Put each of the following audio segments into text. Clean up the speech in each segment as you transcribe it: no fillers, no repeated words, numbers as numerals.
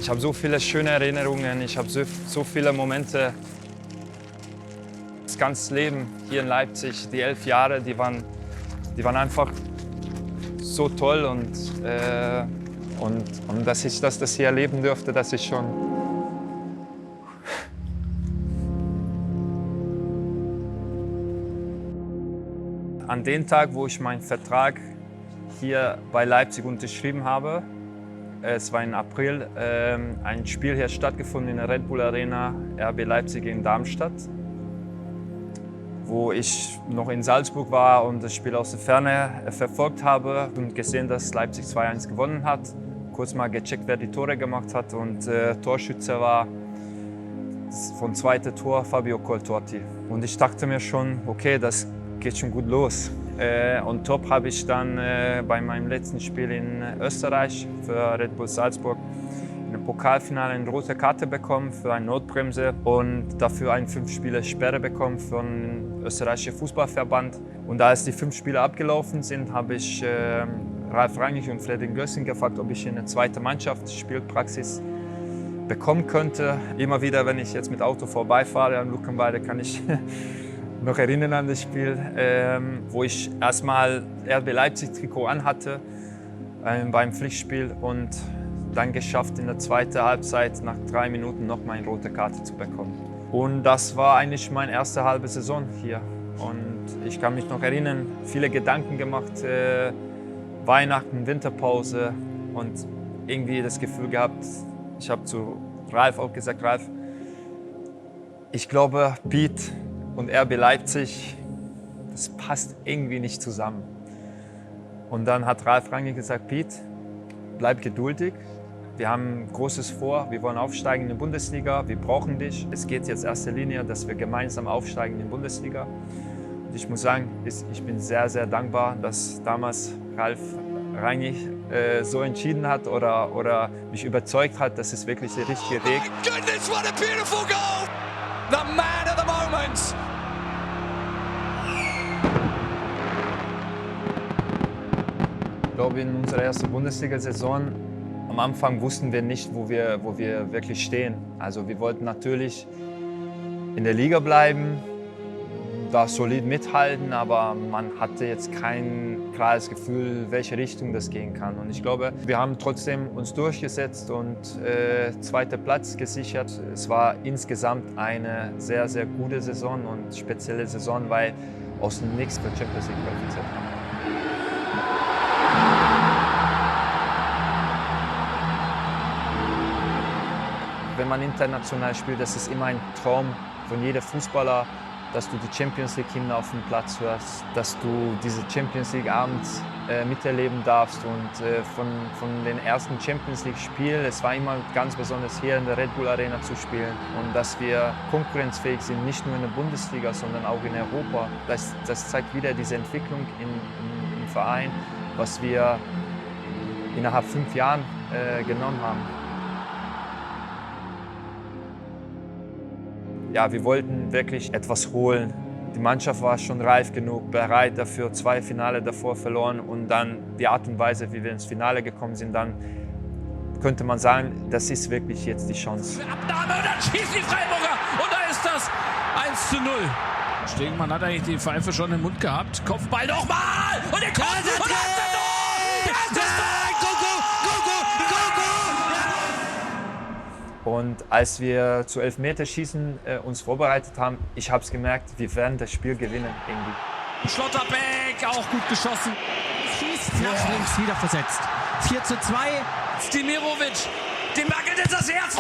Ich habe so viele schöne Erinnerungen, ich habe so viele Momente. Das ganze Leben hier in Leipzig, die 11 Jahre, die waren einfach so toll und dass ich das hier erleben durfte, das ist schon. An dem Tag, wo ich meinen Vertrag hier bei Leipzig unterschrieben habe, es war im April, ein Spiel hier stattgefunden in der Red Bull Arena, RB Leipzig gegen Darmstadt, wo ich noch in Salzburg war und das Spiel aus der Ferne verfolgt habe und gesehen, dass Leipzig 2-1 gewonnen hat. Kurz mal gecheckt, wer die Tore gemacht hat, und Torschütze war von zweiten Tor Fabio Coltorti. Und ich dachte mir schon, okay, das geht schon gut los. On top habe ich dann bei meinem letzten Spiel in Österreich für Red Bull Salzburg im Pokalfinale eine rote Karte bekommen für eine Notbremse und dafür eine 5-Spiele-Sperre bekommen von österreichischen Fußballverband. Und als die 5 Spiele abgelaufen sind, habe ich Ralf Rangnick und Fredrik Gössing gefragt, ob ich in eine zweite Mannschaft Spielpraxis bekommen könnte. Immer wieder, wenn ich jetzt mit Auto vorbeifahre an Luckenwalde, kann ich noch erinnern an das Spiel, wo ich erstmal RB Leipzig-Trikot anhatte beim Pflichtspiel und dann geschafft, in der zweiten Halbzeit nach 3 Minuten noch mal eine rote Karte zu bekommen. Und das war eigentlich meine erste halbe Saison hier. Und ich kann mich noch erinnern, viele Gedanken gemacht, Weihnachten, Winterpause und irgendwie das Gefühl gehabt, ich habe zu Ralf auch gesagt, Ralf, ich glaube, Piet und RB Leipzig, das passt irgendwie nicht zusammen. Und dann hat Ralf Rangnick gesagt, Piet, bleib geduldig. Wir haben Großes vor, wir wollen aufsteigen in die Bundesliga, wir brauchen dich. Es geht jetzt in erster Linie, dass wir gemeinsam aufsteigen in die Bundesliga. Und ich muss sagen, ich bin sehr, sehr dankbar, dass damals Ralf Rangnick so entschieden hat oder mich überzeugt hat, dass es wirklich der richtige Weg ist. Oh my goodness, what a beautiful goal! The man of the moment! Ich glaube, in unserer ersten Bundesliga-Saison, am Anfang wussten wir nicht, wo wir wirklich stehen. Also wir wollten natürlich in der Liga bleiben, da solid mithalten, aber man hatte jetzt kein klares Gefühl, welche Richtung das gehen kann. Und ich glaube, wir haben trotzdem uns durchgesetzt und zweiter Platz gesichert. Es war insgesamt eine sehr, sehr gute Saison und spezielle Saison, weil aus dem Nichts für Champions League qualifiziert haben. Wenn man international spielt, das ist immer ein Traum von jedem Fußballer, dass du die Champions League Hymne auf dem Platz hörst, dass du diese Champions League abends miterleben darfst. Und von den ersten Champions League Spielen, es war immer ganz besonders hier in der Red Bull Arena zu spielen. Und dass wir konkurrenzfähig sind, nicht nur in der Bundesliga, sondern auch in Europa. Das zeigt wieder diese Entwicklung im Verein, was wir innerhalb 5 Jahren genommen haben. Ja, wir wollten wirklich etwas holen. Die Mannschaft war schon reif genug, bereit dafür, 2 Finale davor verloren und dann die Art und Weise, wie wir ins Finale gekommen sind, dann könnte man sagen, das ist wirklich jetzt die Chance. Abnahme und dann schießen die Freiburger und da ist das 1:0. Stegemann hat eigentlich die Pfeife schon im Mund gehabt. Kopfball nochmal und der Kopf und das ist der Tor! Das ist das Tor! Und als wir zu Elfmeterschießen uns vorbereitet haben, ich habe es gemerkt, wir werden das Spiel gewinnen irgendwie. Schlotterbeck, auch gut geschossen. Schießt nach links wieder versetzt. 4:2. Stimirovic, dem wackelt jetzt das Herz.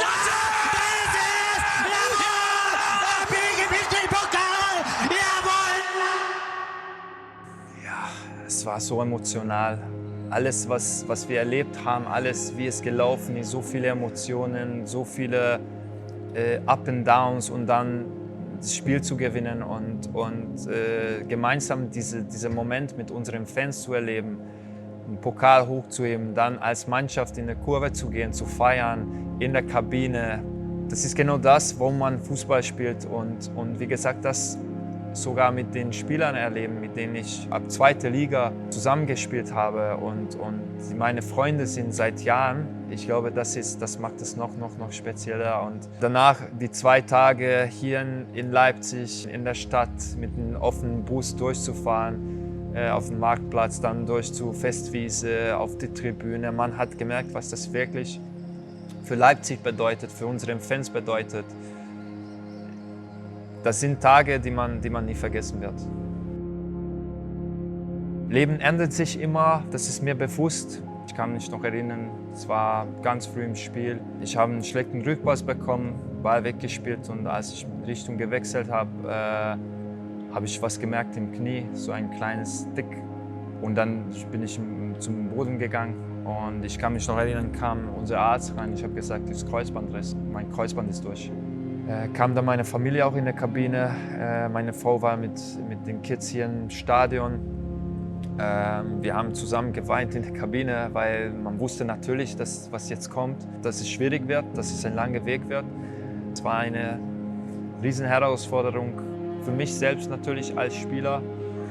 Ja, es war so emotional. Alles, was wir erlebt haben, alles, wie es gelaufen ist, so viele Emotionen, so viele Up and Downs und dann das Spiel zu gewinnen und gemeinsam diesen Moment mit unseren Fans zu erleben, einen Pokal hochzuheben, dann als Mannschaft in der Kurve zu gehen, zu feiern, in der Kabine. Das ist genau das, wo man Fußball spielt und wie gesagt, das sogar mit den Spielern erleben, mit denen ich ab 2. Liga zusammengespielt habe und die meine Freunde sind seit Jahren. Ich glaube, das macht es noch spezieller. Und danach die 2 Tage hier in Leipzig, in der Stadt, mit einem offenen Bus durchzufahren, auf dem Marktplatz, dann durch zur Festwiese, auf die Tribüne. Man hat gemerkt, was das wirklich für Leipzig bedeutet, für unsere Fans bedeutet. Das sind Tage, die man nie vergessen wird. Leben ändert sich immer, das ist mir bewusst. Ich kann mich noch erinnern, es war ganz früh im Spiel. Ich habe einen schlechten Rückpass bekommen, Ball weggespielt und als ich Richtung gewechselt habe, habe ich was gemerkt im Knie, so ein kleines Stick. Und dann bin ich zum Boden gegangen und ich kann mich noch erinnern, kam unser Arzt rein. Ich habe gesagt, das ist Kreuzbandriss, mein Kreuzband ist durch. Kam dann meine Familie auch in der Kabine. Meine Frau war mit den Kids hier im Stadion. Wir haben zusammen geweint in der Kabine, weil man wusste natürlich, dass was jetzt kommt, dass es schwierig wird, dass es ein langer Weg wird. Es war eine riesen Herausforderung für mich selbst natürlich als Spieler,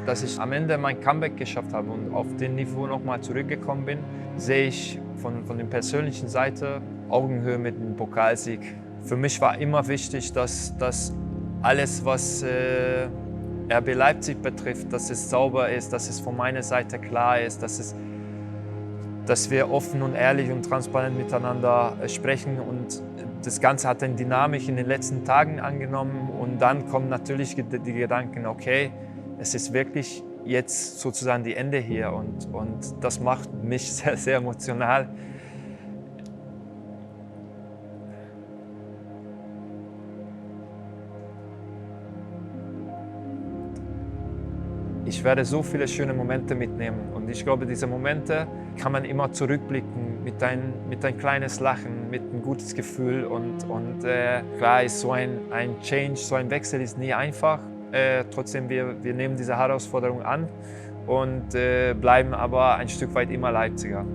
dass ich am Ende mein Comeback geschafft habe und auf den Niveau nochmal zurückgekommen bin, sehe ich von der persönlichen Seite Augenhöhe mit dem Pokalsieg. Für mich war immer wichtig, dass alles, was RB Leipzig betrifft, dass es sauber ist, dass es von meiner Seite klar ist, dass wir offen und ehrlich und transparent miteinander sprechen. Und das Ganze hat eine Dynamik in den letzten Tagen angenommen. Und dann kommen natürlich die Gedanken, okay, es ist wirklich jetzt sozusagen die Ende hier. Und das macht mich sehr, sehr emotional. Ich werde so viele schöne Momente mitnehmen und ich glaube, diese Momente kann man immer zurückblicken mit ein kleines Lachen, mit einem gutes Gefühl und klar ist so ein Change, so ein Wechsel ist nie einfach. Trotzdem, wir nehmen diese Herausforderung an und bleiben aber ein Stück weit immer Leipziger.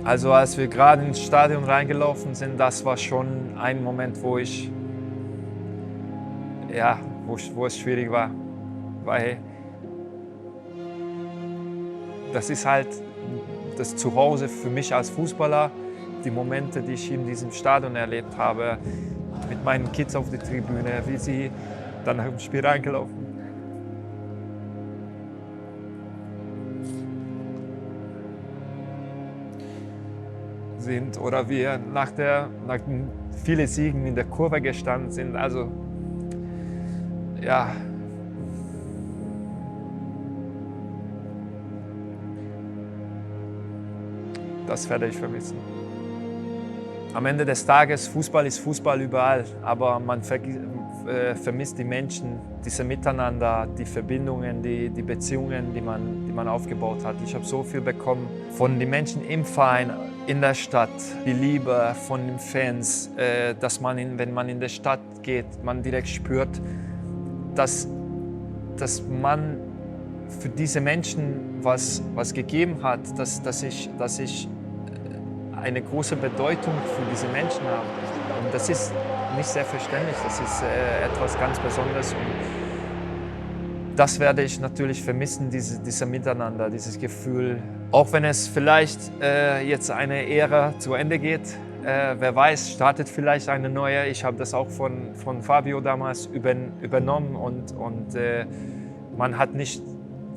Also als wir gerade ins Stadion reingelaufen sind, das war schon ein Moment, wo es schwierig war, weil das ist halt das Zuhause für mich als Fußballer, die Momente, die ich in diesem Stadion erlebt habe, mit meinen Kids auf der Tribüne, wie sie dann nach dem Spiel reingelaufen sind oder wir nach den vielen Siegen in der Kurve gestanden sind. Also ja. Das werde ich vermissen. Am Ende des Tages, Fußball ist Fußball überall, aber man vermisst die Menschen, diese Miteinander, die Verbindungen, die Beziehungen, die man aufgebaut hat. Ich habe so viel bekommen von den Menschen im Verein, in der Stadt, die Liebe von den Fans, dass man, wenn man in der Stadt geht, man direkt spürt, dass man für diese Menschen was gegeben hat, dass ich eine große Bedeutung für diese Menschen habe. Und das ist nicht selbstverständlich, das ist etwas ganz Besonderes. Und das werde ich natürlich vermissen, dieses Miteinander, dieses Gefühl. Auch wenn es vielleicht jetzt eine Ära zu Ende geht, wer weiß, startet vielleicht eine neue. Ich habe das auch von Fabio damals übernommen und man hat nicht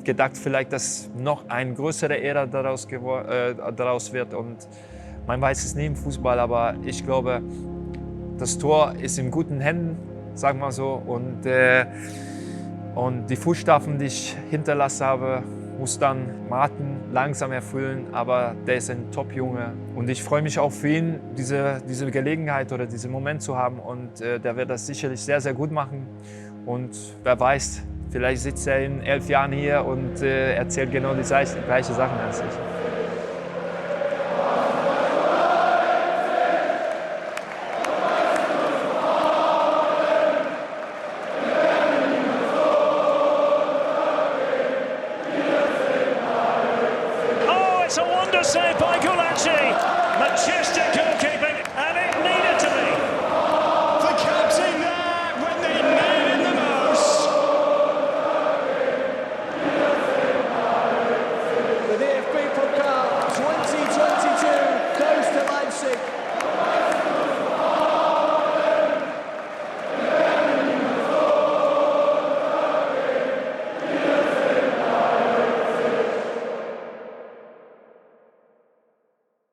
gedacht, vielleicht, dass noch eine größere Ära daraus wird. Und man weiß es nie im Fußball, aber ich glaube, das Tor ist in guten Händen, sagen wir so. Und die Fußstapfen, die ich hinterlassen habe, muss dann Martin langsam erfüllen. Aber der ist ein Top-Junge. Und ich freue mich auch für ihn, diese Gelegenheit oder diesen Moment zu haben. Und der wird das sicherlich sehr, sehr gut machen. Und wer weiß, vielleicht sitzt er in 11 Jahren hier und erzählt genau die gleichen Sachen als ich. Oh, it's a wonder save by